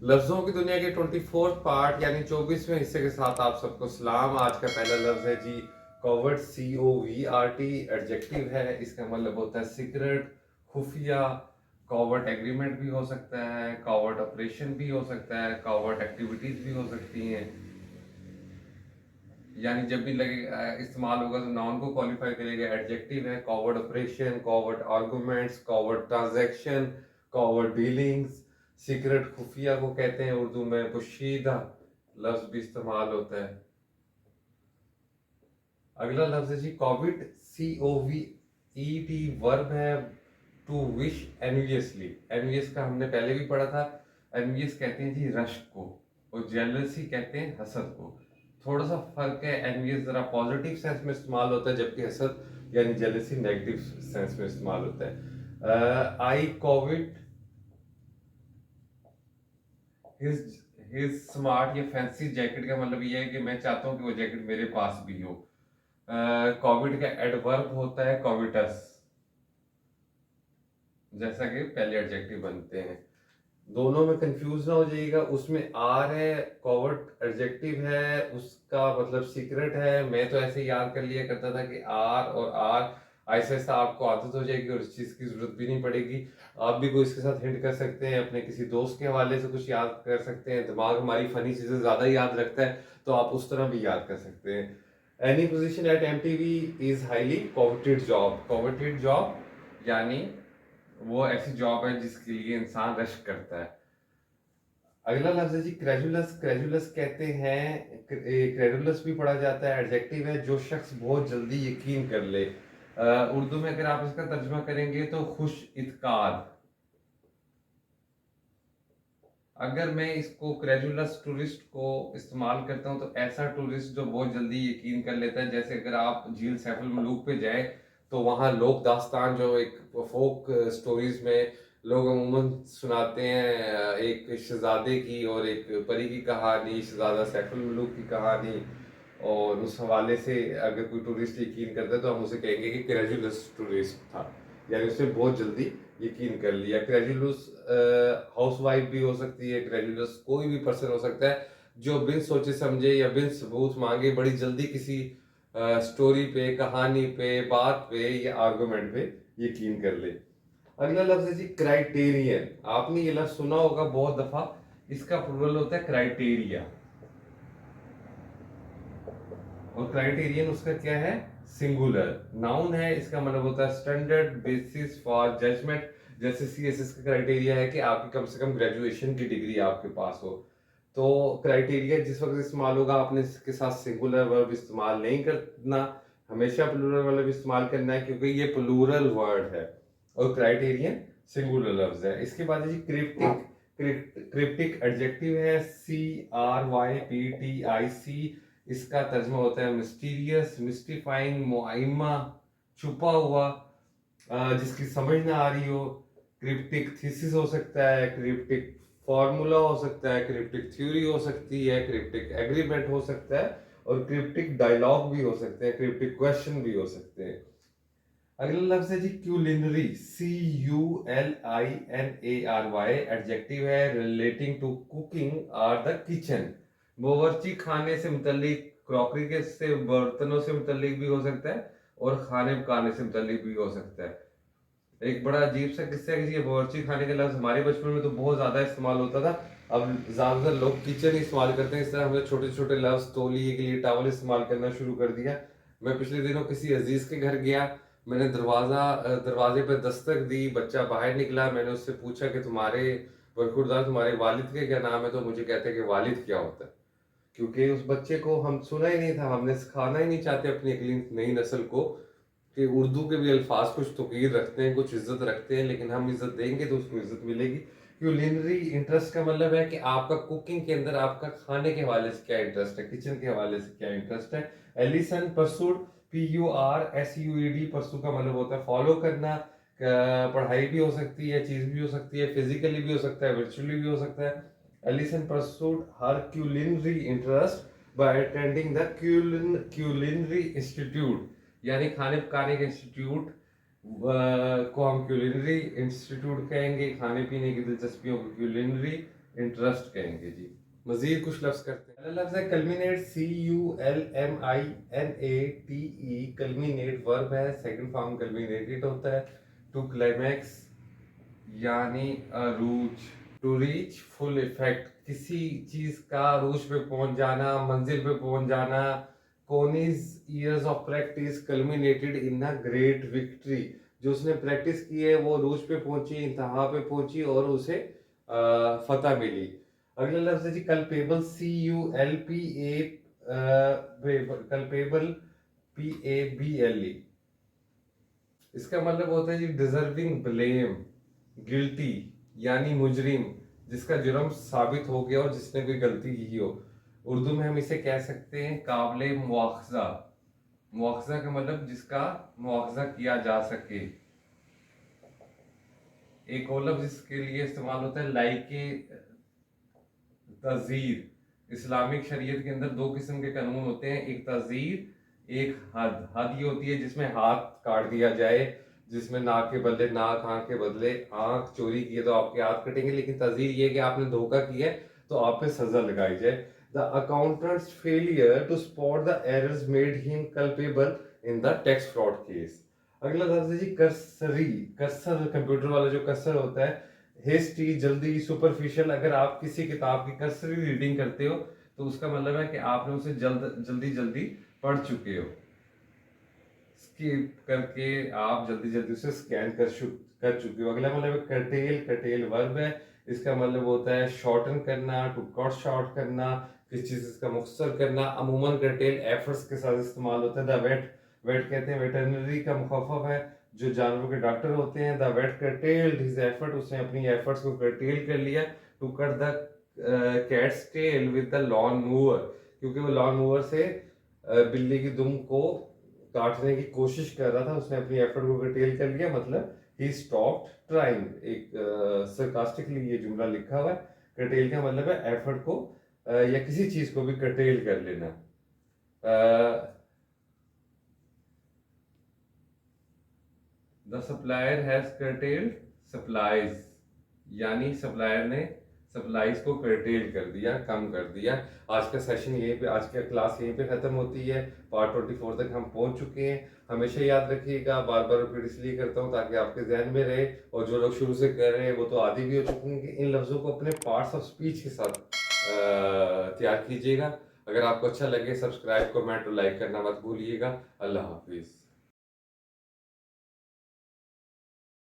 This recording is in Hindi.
लफ्जों की दुनिया के 24th पार्ट यानी 24वें हिस्से के साथ आप सबको सलाम। आज का पहला लफ्ज है जी कॉवर्ट, COVRT। एडजेक्टिव है, इसका मतलब होता है सीक्रेट, खुफिया। कॉवर्ट एग्रीमेंट भी हो सकता है, कॉवर्ट ऑपरेशन भी हो सकता है, कॉवर्ट एक्टिविटीज भी हो सकती हैं। यानी जब भी लगे इस्तेमाल होगा तो नाउन को क्वालिफाई करेगा। एडजेक्टिव है covert operation, covert arguments, covert transaction, covert dealings. Secret खुफिया को कहते हैं उर्दू में, पोशीदा लफ्ज भी इस्तेमाल होता है। अगला लफ्ज है जी कॉविड, COVET। वर्ब है टू विश एनवियसली। एनवियस का हमने पहले भी पढ़ा था। एनवियस कहते हैं जी रश्क को, और जेलसी कहते हैं हसद को। थोड़ा सा फर्क है, एनवियस जरा पॉजिटिव सेंस में इस्तेमाल होता है, जबकि हसद यानी जेलसी नेगेटिव सेंस में इस्तेमाल होता है। आई कोविड हिज हिज स्मार्ट या फैंसी जैकेट का मतलब ये है कि मैं चाहता हूँ कि वो जैकेट मेरे पास भी हो। कोविड का एडवर्ब होता है कोविटस, जैसा कि पहले एडजेक्टिव बनते हैं। दोनों में कंफ्यूज ना हो जाइएगा, उसमें आर है, कॉवर्ट एडजेक्टिव है, उसका मतलब सीक्रेट है। मैं तो ऐसे याद कर लिया करता था कि आर और आर, ऐसा ऐसा आपको आदत हो जाएगी और इस चीज़ की जरूरत भी नहीं पड़ेगी। आप भी कोई इसके साथ हिंट कर सकते हैं, अपने किसी दोस्त के हवाले से कुछ याद कर सकते हैं। दिमाग हमारी फनी चीज़ें ज़्यादा याद रखता है, तो आप उस तरह भी याद कर सकते हैं। Any position eight MTV is highly coveted job. Coveted job यानी वो ऐसी जॉब है जिसके लिए इंसान रश करता है। अगला लफ्ज है जी क्रेजुलस। क्रेजुलस कहते हैं, क्रेडुलस भी पढ़ा जाता है, एडजेक्टिव है जो शख्स बहुत जल्दी यकीन कर ले। उर्दू में अगर आप इसका तर्जुमा करेंगे तो खुश इत्काद। अगर मैं इसको क्रेजुलस टूरिस्ट को इस्तेमाल करता हूँ तो ऐसा टूरिस्ट जो बहुत जल्दी यकीन कर लेता है। जैसे अगर आप झील सैफुल मलूक पे जाए तो वहाँ लोक दास्तान, जो एक फोक स्टोरीज में लोग अमूमन सुनाते हैं, एक शहजादे की और एक परी की कहानी, शहजादा सैफुल मलूक की कहानी, और उस हवाले से अगर कोई टूरिस्ट यकीन करता है तो हम उसे कहेंगे कि क्रेजुलस टूरिस्ट था, यानी उसने बहुत जल्दी यकीन कर लिया। क्रेजुलस हाउस वाइफ भी हो सकती है, क्रेजुलस कोई भी पर्सन हो सकता है जो बिन सोचे समझे या बिन सबूत मांगे बड़ी जल्दी किसी स्टोरी पे, कहानी पे, बात पे या आर्गुमेंट पे यकीन कर ले। अगला लफ्ज है जी क्राइटेरियन। आपने ये लफ्ज सुना होगा बहुत दफा। इसका प्लूरल होता है क्राइटेरिया, और क्राइटेरियन उसका क्या है? सिंगुलर नाउन है। इसका मतलब होता है स्टैंडर्ड बेसिस फॉर जजमेंट। जैसे CSS का क्राइटेरिया है कि आपकी कम से कम ग्रेजुएशन की डिग्री आपके पास हो। तो क्राइटेरिया जिस वक्त इस्तेमाल होगा, आपने इसके साथ सिंगुलर वर्ब इस्तेमाल नहीं करना, हमेशा प्लूरल वर्ब इस्तेमाल करना है, क्योंकि ये प्लूरल वर्ड है और क्राइटेरियन सिंगुलर लफ्ज है। इसके बाद है जी क्रिप्टिक। क्रिप्टिक एडजेक्टिव है, CRYPTIC। इसका तर्जुमा होता है मिस्टीरियस, मिस्टिफाइंग, मुआइमा, छुपा हुआ, जिसकी समझ ना आ रही हो। क्रिप्टिक थीसिस हो सकता है, क्रिप्टिक फॉर्मूला हो सकता है, क्रिप्टिक थ्योरी हो सकती है, क्रिप्टिक एग्रीमेंट हो सकता है, और क्रिप्टिक डायलॉग भी हो सकते हैं, क्रिप्टिक क्वेश्चन भी हो सकते हैं। अगला लफ्ज है जी क्यूलिनरी, CULINARY। एडजेक्टिव है रिलेटिंग टू कुकिंग और द किचन। बावर्ची खाने से मुतल्लिक, क्रॉकरी के से बर्तनों से मुतल्लिक भी हो सकता है, और खाने पकाने से मुतल्लिक भी हो सकता है। एक बड़ा अजीब सा किस्सा है कि ये बावर्ची खाने का लफ्ज हमारे बचपन में तो बहुत ज्यादा इस्तेमाल होता था। अब ज्यादातर लोग किचन इस्तेमाल करते हैं। इस तरह हमने छोटे छोटे लफ्ज, तौलिए के लिए टावल इस्तेमाल करना शुरू कर दिया। मैं पिछले दिनों किसी अजीज के घर गया, मैंने दरवाजे पर दस्तक दी, बच्चा बाहर निकला। मैंने उससे पूछा कि तुम्हारे बरखुरदार तुम्हारे वालिद के क्या नाम है, तो मुझे कहते हैं कि वालिद क्या होता है, क्योंकि उस बच्चे को हम सुना ही नहीं था। हमने सिखाना ही नहीं चाहते अपनी अगली नई नस्ल को कि उर्दू के भी अल्फाज कुछ तौकीर रखते हैं, कुछ इज्जत रखते हैं, लेकिन हम इज्जत देंगे तो उसको इज्जत मिलेगी। क्यूलिनरी इंटरेस्ट का मतलब है कि आपका कुकिंग के अंदर, आपका खाने के हवाले से क्या इंटरेस्ट है, किचन के हवाले से क्या इंटरेस्ट है। Alison pursued, PURSUED। परसू का मतलब होता है फॉलो करना। पढ़ाई भी हो सकती है, चीज भी हो सकती है, फिजिकली भी हो सकता है, वर्चुअली भी हो सकता है। Alison pursued her culinary interest by attending the culinary institute, यानी खाने पकाने के इंस्टीट्यूट को हम क्यूलिनरी इंस्टीट्यूट कहेंगे। खाने पीने की दिलचस्पियों को क्यूलिनरी इंटरेस्ट कहेंगे जी। मजीद कुछ लफ्ज करते हैं। पहला लफ्ज है कल्मिनेट, CULMINATE, कल्मिनेट वर्ब है, सेकंड फॉर्म कल्मिनेटेड होता है। टू क्लाइमैक्स यानी अरूज, टू रीच फुल इफेक्ट, किसी चीज का अरूज पे पहुंच जाना, मंजिल पे पहुंच जाना। Connie's years of practice culminated in a great victory, जो उसने प्रैक्टिस की है वो अरूज पे पहुंची, इंतहा पे पहुंची और उसे फतह मिली। अगला लफ्ज है जी कल्पेबल, CULPA, कल्पेबल PABLE। इसका मतलब होता है जी डिजर्विंग ब्लेम, गिल्टी यानी मुजरिम, जिसका जुर्म साबित हो गया और जिसने कोई गलती की हो। उर्दू में हम इसे कह सकते हैं काबिले मुआखजा। मुआखजा का मतलब जिसका मुआखजा किया जा सके। एक और लफ्ज इसके लिए इस्तेमाल होता है लाइके तजीर। इस्लामिक शरीयत के अंदर दो किस्म के कानून होते हैं, एक तजीर, एक हद। हद ये होती है जिसमें हाथ काट दिया जाए, जिसमें नाक के बदले नाक, आंख के बदले आंख, चोरी की है तो आपके हाथ कटेंगे। लेकिन तजीर ये कि आपने धोखा किया है तो आप पे सजा लगाई जाए। The accountant's failure to spot the errors made him culpable in the tax fraud case. अगला लफ्ज है जी कर्सरी। कर्सर, कंप्यूटर वाला जो कर्सर होता है, हेस्टी, जल्दी, सुपरफिशियल। अगर आप किसी किताब की कर्सरी रीडिंग करते हो तो उसका मतलब है कि आपने उसे जल्दी जल्दी पढ़ चुके हो। स्किप करके आप जल्दी जल्दी उसे स्कैन कर चुके हो। अगला मतलब है कर्टेल। कर्टेल वर्ब है, इसका मतलब होता है शॉर्टन करना, टू कट शॉर्ट करना, किसी चीज का मुख्तसर करना। अमूमन कर्टेल एफर्ट्स के साथ इस्तेमाल होता है। द वेट, वेट कहते हैं वेटरनरी का मुखफ़फ़ है, जो जानवरों के डॉक्टर होते हैं। The vet curtailed his effort, उसने अपनी एफर्ट्स को कर्टेल कर लिया। To cut the cat's tail with the lawn mower, क्योंकि वो लॉन मूवर से बिल्ली की दुम को काटने की कोशिश कर रहा था, उसने अपनी एफर्ट को कर्टेल कर लिया, मतलब ही स्टॉप्ड ट्राइंग। एक सरकास्टिकली ये जुमला लिखा हुआ है। कर्टेल का मतलब है एफर्ट को या किसी चीज को भी कर्टेल कर लेना। The supplier has curtailed supplies, यानी सप्लायर ने सप्लाईज को कर्टेल कर दिया, कम कर दिया। आज का सेशन यहीं पे, आज का क्लास यहीं पे खत्म होती है। पार्ट 24 तक हम पहुंच चुके हैं। हमेशा याद रखिएगा, बार बार रिपीट इसलिए करता हूँ ताकि आपके जहन में रहे, और जो लोग शुरू से कर रहे हैं वो तो आदी भी हो चुके हैं कि इन लफ्ज़ों को अपने पार्ट्स ऑफ स्पीच के साथ तैयार कीजिएगा। अगर आपको अच्छा लगे सब्सक्राइब, कमेंट और लाइक करना मत भूलिएगा। अल्लाह हाफिज़।